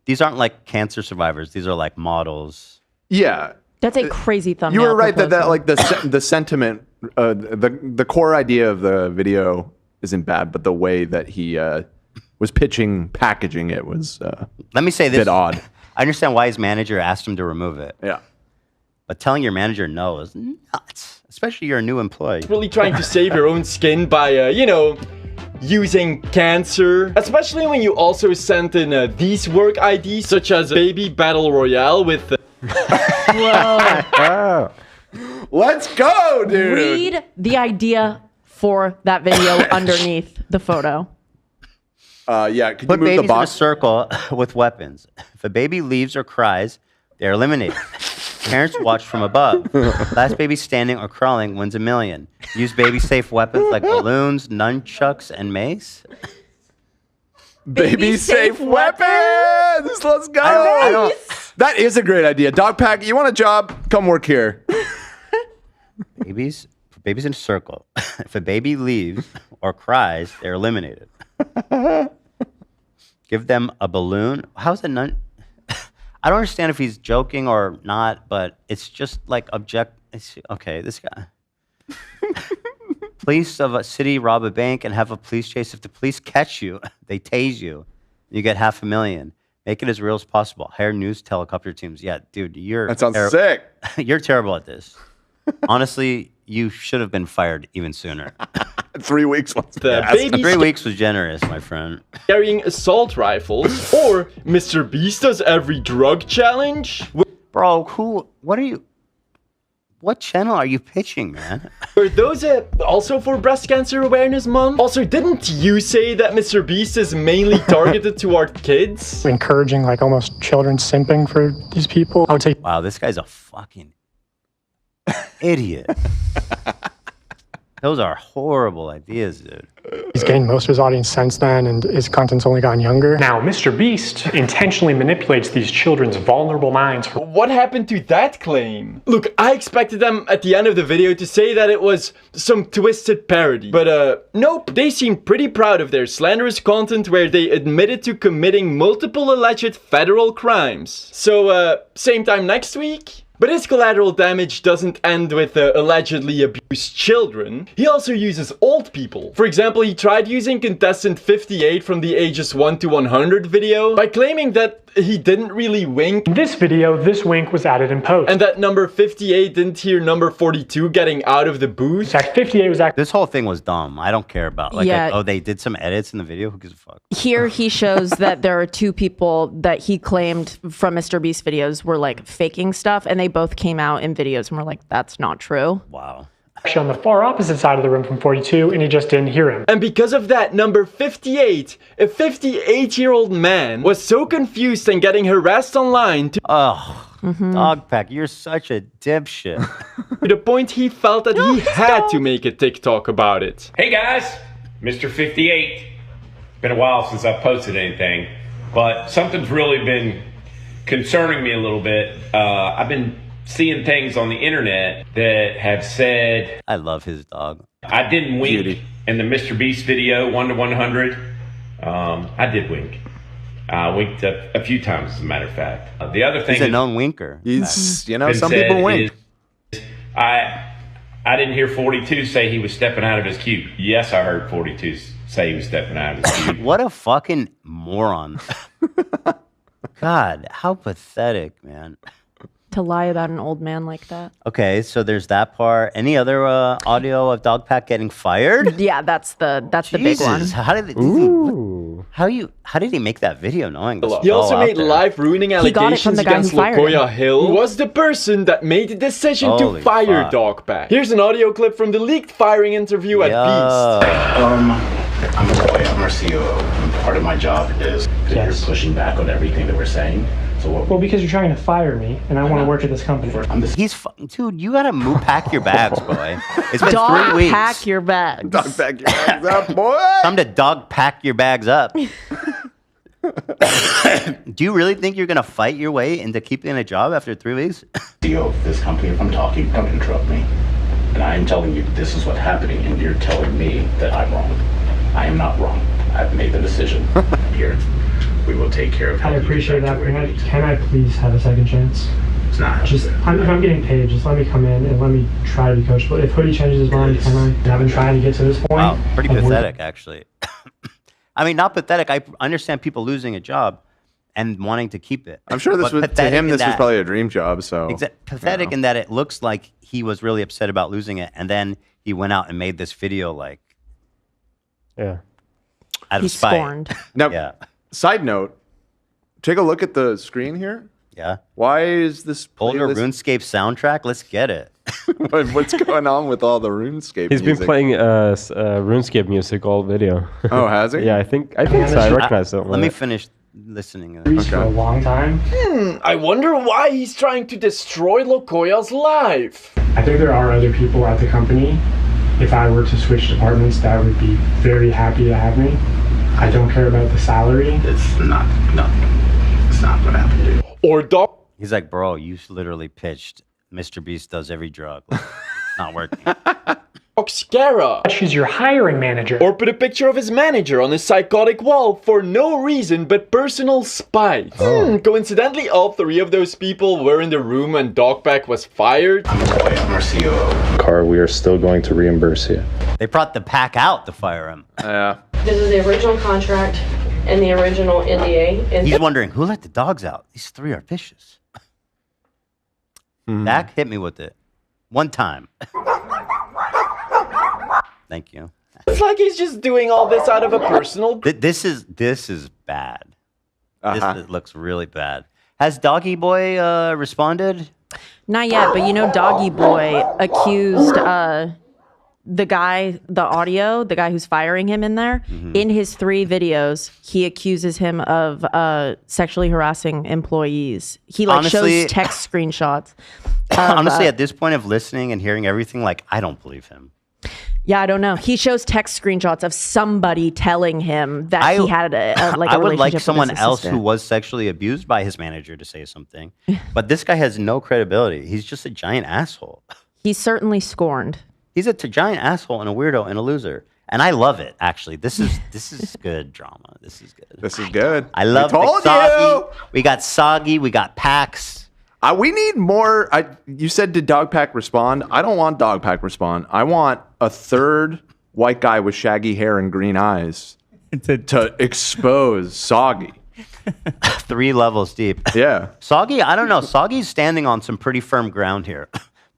these aren't like cancer survivors. These are like models. Yeah. That's a crazy thumbnail. You were right that proposal. like the sentiment, the core idea of the video isn't bad, but the way that he was packaging it was Let me say a this. bit odd. I understand why his manager asked him to remove it, Yeah. but telling your manager no is nuts, especially you're a new employee. really trying to save your own skin by using cancer, especially when you also sent in these work IDs such as Baby Battle Royale with Let's go, dude. Read the idea for that video underneath the photo. Yeah. Could you Put move the babies in a box? circle with weapons. If a baby leaves or cries, they're eliminated. Parents watch from above. Last baby standing or crawling wins $1 million. Use baby-safe weapons like balloons, nunchucks, and mace. Baby safe weapons. Let's go. I don't. That is a great idea. DogPack, you want a job? Come work here. Babies in a circle. If a baby leaves or cries, they're eliminated. Give them a balloon. How's a nun? I don't understand if he's joking or not, but it's just like okay, this guy. Police of a city rob a bank and have a police chase. If the police catch you, they tase you. You get $500,000. Make it as real as possible. Hire news helicopter teams. Yeah, dude, That sounds sick. You're terrible at this. Honestly, you should have been fired even sooner. 3 weeks was baby 3 weeks was generous, my friend. carrying assault rifles, or MrBeast does every drug challenge. Bro, what channel are you pitching, man? Were those also for Breast Cancer Awareness Month? Also, didn't you say that MrBeast is mainly targeted toward kids? Encouraging like almost children simping for these people. I would say Wow, this guy's a fucking idiot. Those are horrible ideas, dude. he's gained most of his audience since then, and his content's only gotten younger. Now, MrBeast intentionally manipulates these children's vulnerable minds for What happened to that claim? Look, I expected them at the end of the video to say that it was some twisted parody. But nope, they seem pretty proud of their slanderous content where they admitted to committing multiple alleged federal crimes. So, same time next week? But his collateral damage doesn't end with allegedly abused children. He also uses old people. For example, he tried using contestant 58 from the ages 1 to 100 video by claiming that he didn't really wink. In this video, this wink was added in post. And that number 58 didn't hear number 42 getting out of the booth. In fact, 58 was This whole thing was dumb. I don't care about oh, they did some edits in the video. Who gives a fuck? Here he shows that there are two people that he claimed from MrBeast videos were like faking stuff, and they both came out in videos and were like, that's not true. Wow. actually on the far opposite side of the room from 42, and he just didn't hear him. And because of that, number 58, a 58-year-old man, was so confused and getting harassed online to DogPack, you're such a dipshit. to the point he felt that he had to make a TikTok about it. Hey guys, Mr. 58. Been a while since I've posted anything, but something's really been concerning me a little bit. I've been seeing things on the internet that have said I love his dog. I didn't wink in the MrBeast video 1 to 100. I did wink. I winked a few times, as a matter of fact. The other thing He's a known winker. He's, you know, some people wink. I didn't hear 42 say he was stepping out of his cube. Yes, I heard 42 say he was stepping out of his cube. What a fucking moron. God, how pathetic, man. To lie about an old man like that. Okay, so there's that part. Any other audio of DogPack getting fired? Yeah, that's the big one. How did how did he make that video knowing this? He also made life-ruining He got it from allegations the guy who against fired Lakoya him. Hill, who was the person that made the decision Holy to fire fuck. DogPack. Here's an audio clip from the leaked firing interview at Beast. I'm Lakoya, I'm our COO. Part of my job is you're pushing back on everything that we're saying. So what Well, because you're trying to fire me, and I want to work at this company. He's dude, you gotta pack your bags, boy. It's been 3 Dog weeks. pack your bags. Dog pack your bags up, boy. Time to dog pack your bags up. Do you really think you're gonna fight your way into keeping a job after 3 weeks? CEO of this company, if I'm talking, don't interrupt me. And I'm telling you this is what's happening, and you're telling me that I'm wrong. I am not wrong. I've made the decision. Here, we will take care of I appreciate that. Can I please have a second chance? It's not. If I'm getting paid, just let me come in and let me try to be coachable. If Hoodie changes his mind, can I? I've been trying to get to this point. Wow, pretty pathetic, actually. I mean, not pathetic. I understand people losing a job and wanting to keep it. I'm sure this But was to pathetic him. in This was that- probably a dream job. So pathetic in that it looks like he was really upset about losing it, and then he went out and made this video like, out of He's spite. scorned. Now, side note, take a look at the screen here. Yeah. Why is this Older playlist- RuneScape soundtrack? Let's get it. What's going on with all the RuneScape? He's been music? playing RuneScape music all video. Oh, has he? Yeah, I think so. I recognize it. Let me finish listening. For a long time. I wonder why he's trying to destroy Lakoya's life. I think there are other people at the company. If I were to switch departments, that would be very happy to have me. I don't care about the salary. It's not what happened, dude. Or Dog. He's like, bro, you literally pitched MrBeast does every drug. Like, not working. Oxcara. She's your hiring manager. Or put a picture of his manager on his psychotic wall for no reason but personal spite. Coincidentally, all three of those people were in the room when DogPack was fired. I'm our COO. Car, we are still going to reimburse you. They brought the pack out to fire him. Yeah. This is the original contract, in the original NDA. He's wondering, who let the dogs out? These three are vicious. Dak, hit me with it. One time. Thank you. It's like he's just doing all this out of a personal. This is bad. This looks really bad. Has Doggy Boy responded? Not yet, but you know, Doggy Boy accused the guy who's firing him in there. In his 3 videos, he accuses him of sexually harassing employees. He Honestly, shows text screenshots. Honestly, at this point of listening and hearing everything, like, I don't believe him. Yeah, I don't know. He shows text screenshots of somebody telling him that he had a I would relationship like with someone his else who assistant. was sexually abused by his manager to say something. But this guy has no credibility. He's just a giant asshole. He's certainly scorned. He's a giant asshole and a weirdo and a loser. And I love it, actually. This is good drama. This is good. This is good. I love told Soggy. We got Soggy. We got Pax. We need more. You said, did DogPack respond? I don't want DogPack respond. I want a third white guy with shaggy hair and green eyes to expose Soggy. 3 levels deep. Yeah. Soggy, I don't know. Soggy's standing on some pretty firm ground here.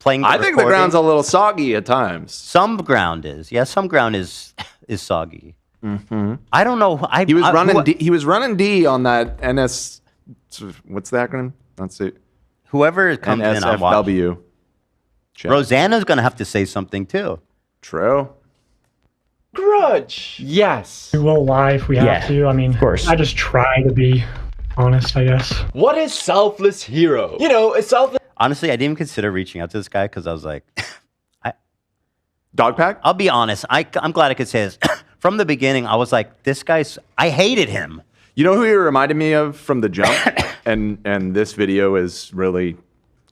I think the ground's a little soggy at times. Some ground is. Yeah, some ground is soggy. Mm-hmm. I don't know. He was running. He was running D on that NS. What's the acronym? Let's see. Whoever comes in, I'm watching. NSFW. Rosanna's gonna have to say something too. True. Grudge. Yes. We will lie if we have to. I mean, of course. I just try to be honest, I guess. What is selfless hero? You know, a selfless. Honestly, I didn't even consider reaching out to this guy because I was like, DogPack? I'll be honest. I'm glad I could say this. From the beginning, I was like, this guy's. I hated him. You know who he reminded me of from the jump, and this video has really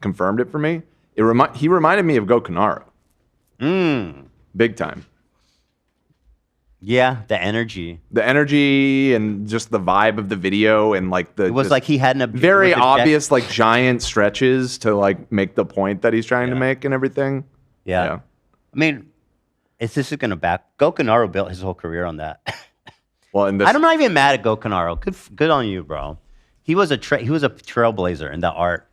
confirmed it for me. He reminded me of Gokanaro. Big time. Yeah, the energy and just the vibe of the video and like the. It was like he had an very obvious like giant stretches to like make the point that he's trying to make and everything. Yeah. I mean, this is gonna Gokanaro built his whole career on that. Well, and I'm not even mad at Gokanaro. Good on you, bro. He was a trailblazer in the art.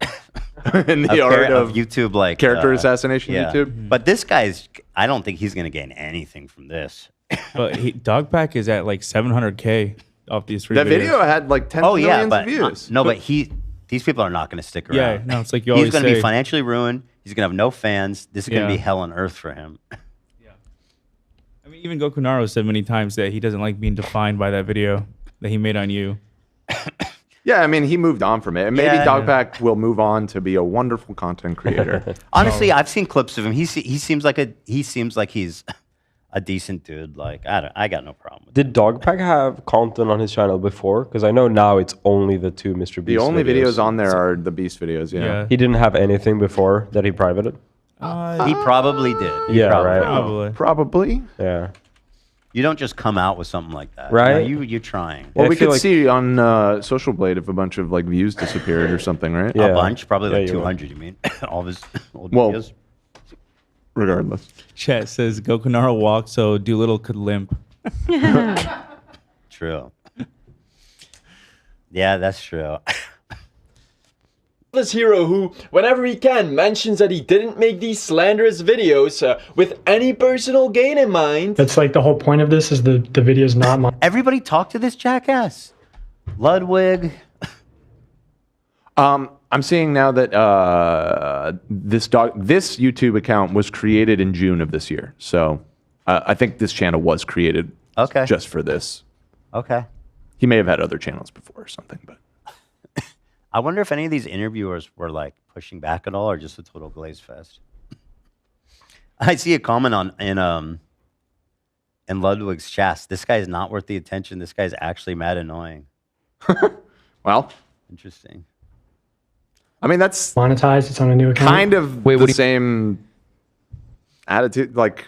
In the art of YouTube, like character assassination YouTube. But this guy's. I don't think he's gonna gain anything from this. But DogPack is at like 700K off these 3 That videos. video had like 10 million views. But these people are not going to stick around. Yeah, no, it's like you he's always going to say. be financially ruined. He's going to have no fans. This is going to be hell on earth for him. I mean, even Gokunaro said many times that he doesn't like being defined by that video that he made on you. Yeah, I mean, he moved on from it. And maybe DogPack will move on to be a wonderful content creator. Honestly, I've seen clips of him. He seems like he's a decent dude. Like, I got no problem. Did DogPack have content on his channel before? Because I know now it's only the 2 MrBeast The only videos. videos on there are the Beast videos, yeah. He didn't have anything before that he privated? He probably did. Probably. Yeah. You don't just come out with something like that. Right? You know, you're trying. Well, we could see on Social Blade if a bunch of like views disappeared or something, right? A bunch, probably like 200. You mean all of his old videos? Regardless. Chet says Gokunaro walked so Doolittle could limp. True. Yeah, that's true. This hero who, whenever he can, mentions that he didn't make these slanderous videos with any personal gain in mind. That's like the whole point of this is the video's not mine. Everybody talk to this jackass. Ludwig. I'm seeing now that this YouTube account was created in June of this year. So I think this channel was created just for this. Okay. He may have had other channels before or something, but I wonder if any of these interviewers were like pushing back at all or just a total glaze fest. I see a comment in Ludwig's chat. This guy's not worth the attention. This guy's actually mad annoying. Well, interesting. I mean, that's monetized. It's on a new account. kind of the same attitude. Like,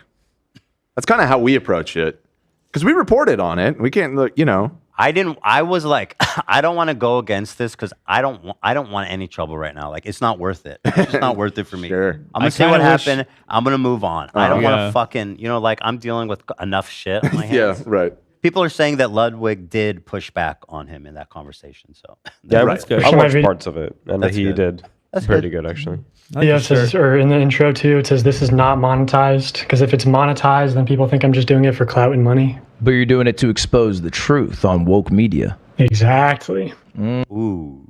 that's kind of how we approach it because we reported on it. We can't look, I was like, I don't want to go against this because I don't want any trouble right now. Like, it's not worth it. It's just not worth it for me. Sure. I'm gonna say what happened. I'm gonna move on. I don't want to fucking, like I'm dealing with enough shit on my hands. Yeah, right. People are saying that Ludwig did push back on him in that conversation. So Yeah, That's good. I Should my watched video- parts of it, and That's he good. did pretty good actually. Yeah, it says, or in the intro too, it says this is not monetized, because if it's monetized, then people think I'm just doing it for clout and money. But you're doing it to expose the truth on woke media. Exactly. Ooh.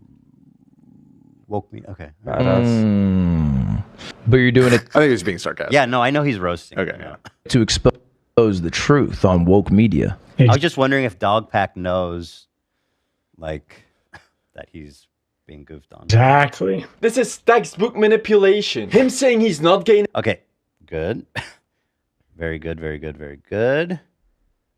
Woke me. Okay. Badass. But you're doing it I think he's being sarcastic. Yeah, no, I know he's roasting. Okay. Yeah. to expose the truth on woke media. I was just wondering if DogPack knows, like, that he's being goofed on. Exactly. This is textbook manipulation. Him saying he's not gay. Okay, good. Very good, very good, very good.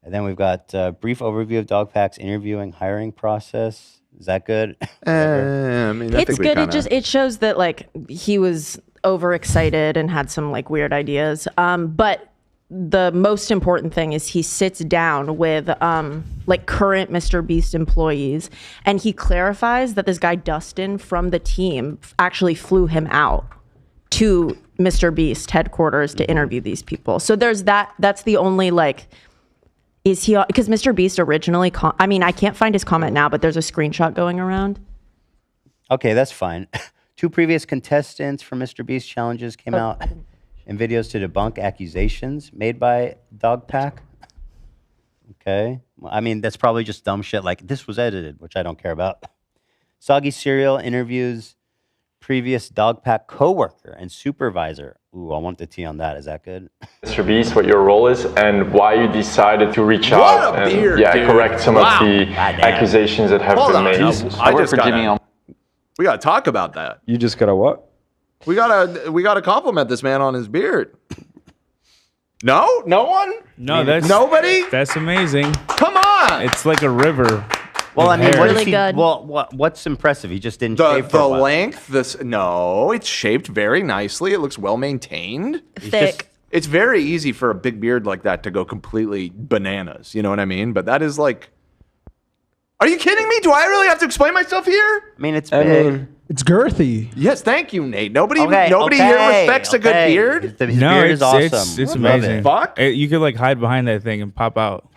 And then we've got a brief overview of DogPack's interviewing hiring process. Is that good? I mean, I It's think we good. kinda- It shows that like he was overexcited and had some like weird ideas. But the most important thing is he sits down with like current MrBeast employees, and he clarifies that this guy Dustin from the team actually flew him out to MrBeast headquarters to interview these people. So there's that. That's the only like. Is he, because MrBeast originally, I mean, I can't find his comment now, but there's a screenshot going around. Okay, that's fine. 2 previous contestants for MrBeast challenges came out in videos to debunk accusations made by DogPack. Okay. Well, I mean, that's probably just dumb shit like this was edited, which I don't care about. Soggy Cereal interviews previous DogPack coworker and supervisor. Ooh, I want the tea on that. Is that good? MrBeast, what your role is and why you decided to reach What out a and beard, dude. correct some Wow. of the Goddamn. accusations that have Hold been on. made. I work for Jimmy on. We gotta talk about that. You just gotta what? We gotta compliment this man on his beard. No, no one. No, that's nobody. That's amazing. Come on. It's like a river. Well, I with mean, hair. what is Really he, good. well, what's impressive? He just didn't shave for The a while. length. No, it's shaped very nicely. It looks well maintained. Thick. It's very easy for a big beard like that to go completely bananas. You know what I mean? But that is like. Are you kidding me? Do I really have to explain myself here? I mean, it's big. It's girthy. Yes, thank you, Nate. Nobody here okay, respects a good okay. beard. His No, beard it's is awesome. it's Love it. amazing. Fuck. You could like hide behind that thing and pop out.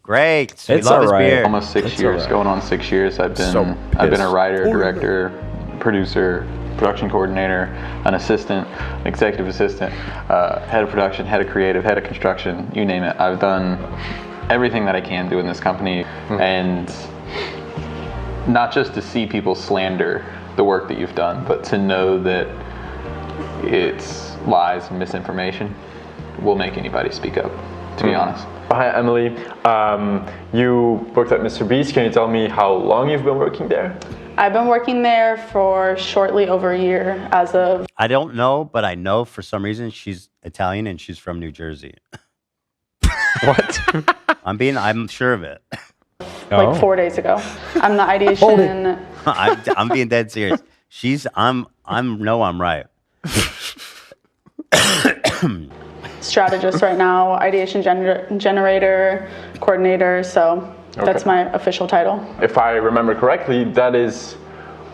Great. We It's love his alright. beard. Almost 6 years, going on 6 years. I've been a writer, director, producer, production coordinator, an assistant, executive assistant, head of production, head of creative, head of construction, you name it. I've done everything that I can do in this company, and not just to see people slander the work that you've done, but to know that it's lies and misinformation will make anybody speak up, to be honest. Hi, Emily. You worked at MrBeast. Can you tell me how long you've been working there? I've been working there for shortly over a year as of... I don't know, but I know for some reason she's Italian and she's from New Jersey. What? I'm sure of it. like 4 days ago. I'm the ideation I'm being dead serious. I'm right. strategist right now, ideation generator, coordinator, so that's my official title. If I remember correctly, that is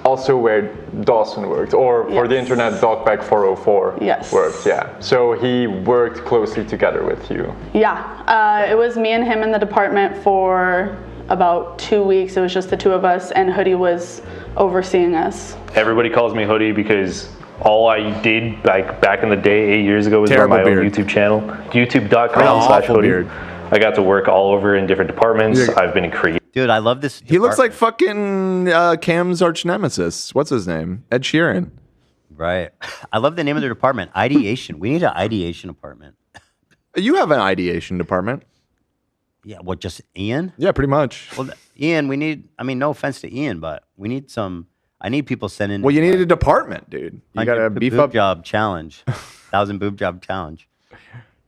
also where Dawson worked, or for the internet, DogPack 404 worked, yeah. So he worked closely together with you. Yeah, it was me and him in the department for about 2 weeks. It was just the two of us, and Hoodie was overseeing us. Everybody calls me Hoodie because all I did like back in the day 8 years ago was Terrible run my beard. own YouTube channel, Awful youtube.com/Hoodie. beard. I got to work all over in different departments. I've been in creative. Dude, I love this. He looks like fucking Cam's arch nemesis. What's his name? Ed Sheeran. Right. I love the name of the department. Ideation. We need an ideation department. You have an ideation department. Yeah, what, just Ian? Yeah, pretty much. Well, Ian, we need, I mean, no offense to Ian, but we need I need people sending. Well, you need a department, dude. You gotta beef boob up. job challenge. 1,000 boob job challenge.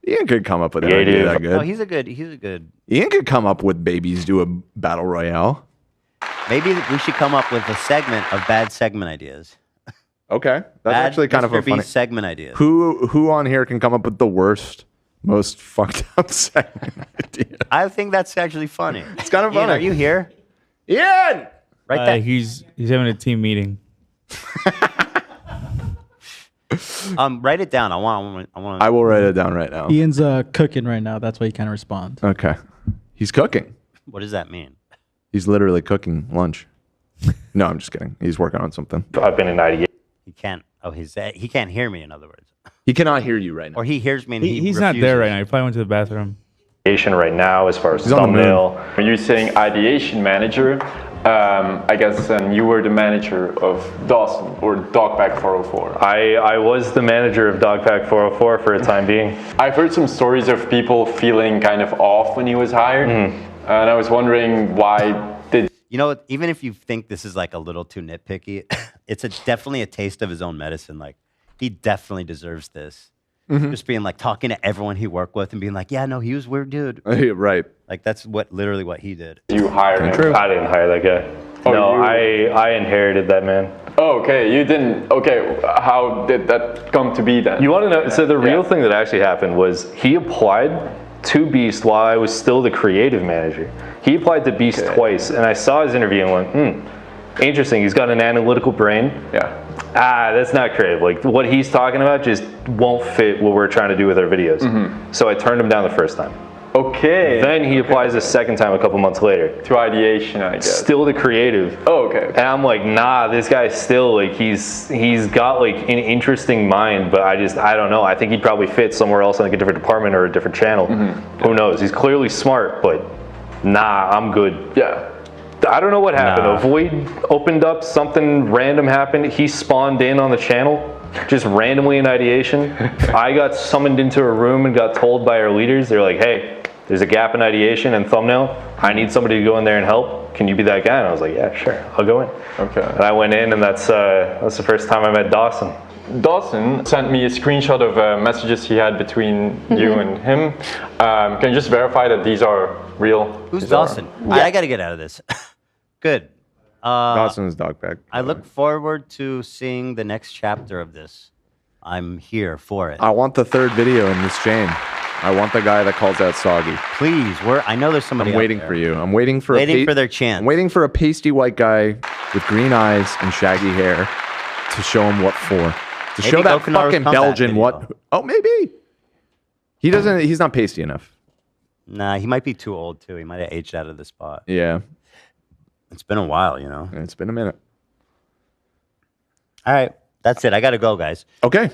Ian could come up with an idea that good. Oh, he's a good. Ian could come up with babies do a battle royale. Maybe we should come up with a segment of bad segment ideas. Okay, that's Bad actually kind of a Mr. Beast funny segment ideas. Who on here can come up with the worst, most fucked up segment idea? I think that's actually funny. It's kind of Ian, funny. are you here? Ian, Right there. He's having a team meeting. Write it down. I want. I will write it down right now. Ian's cooking right now. That's why he can't respond. Okay. He's cooking. What does that mean? He's literally cooking lunch. No, I'm just kidding. He's working on something. I've been in ideation. He can't. Oh, he can't hear me. In other words, he cannot hear you right now. Or he hears me and he's not there right now. He probably went to the bathroom. Right now, as far as He's on the moon. thumbnail. When you're saying ideation manager, I guess you were the manager of Dawson or DogPack 404. I was the manager of DogPack 404 for a time being. I've heard some stories of people feeling kind of off when he was hired, and I was wondering why did. You know, even if you think this is like a little too nitpicky, it's definitely a taste of his own medicine. Like, he definitely deserves this. Just being like talking to everyone he worked with and being like, yeah, no, he was a weird dude. Right. Like, that's literally what he did. You hired him. I didn't hire that guy. Oh, no, I inherited that man. Oh, okay, you didn't. Okay, how did that come to be then? You want to know? So the real thing that actually happened was he applied to Beast while I was still the creative manager. He applied to Beast twice, and I saw his interview and went, interesting. He's got an analytical brain. Yeah. That's not creative. Like, what he's talking about just won't fit what we're trying to do with our videos. So I turned him down the first time. Okay. Then he applies a second time a couple months later. To ideation, I guess. Still the creative. Oh, okay. And I'm like, nah, this guy's still like, he's got like an interesting mind, but I don't know. I think he'd probably fit somewhere else in like a different department or a different channel. Who knows? He's clearly smart, but nah, I'm good. Yeah. I don't know what happened. A void opened up, something random happened. He spawned in on the channel, just randomly in ideation. I got summoned into a room and got told by our leaders, they're like, hey, there's a gap in ideation and thumbnail. I need somebody to go in there and help. Can you be that guy? And I was like, yeah, sure, I'll go in. Okay. And I went in, and that's the first time I met Dawson. Dawson sent me a screenshot of messages he had between you and him. Can you just verify that these are real? Who's Dawson? I got to get out of this. Good. Dawson's DogPack. I look forward to seeing the next chapter of this. I'm here for it. I want the third video in this chain. I want the guy that calls out Soggy. Please, I know there's somebody. I'm waiting for you. I'm waiting for their chance. I'm waiting for a pasty white guy with green eyes and shaggy hair to show him what for. To show that fucking Belgian what. Oh, maybe. He doesn't. He's not pasty enough. Nah, he might be too old too. He might have aged out of the spot. Yeah. It's been a while, you know. It's been a minute. All right, that's it. I gotta go, guys. Okay.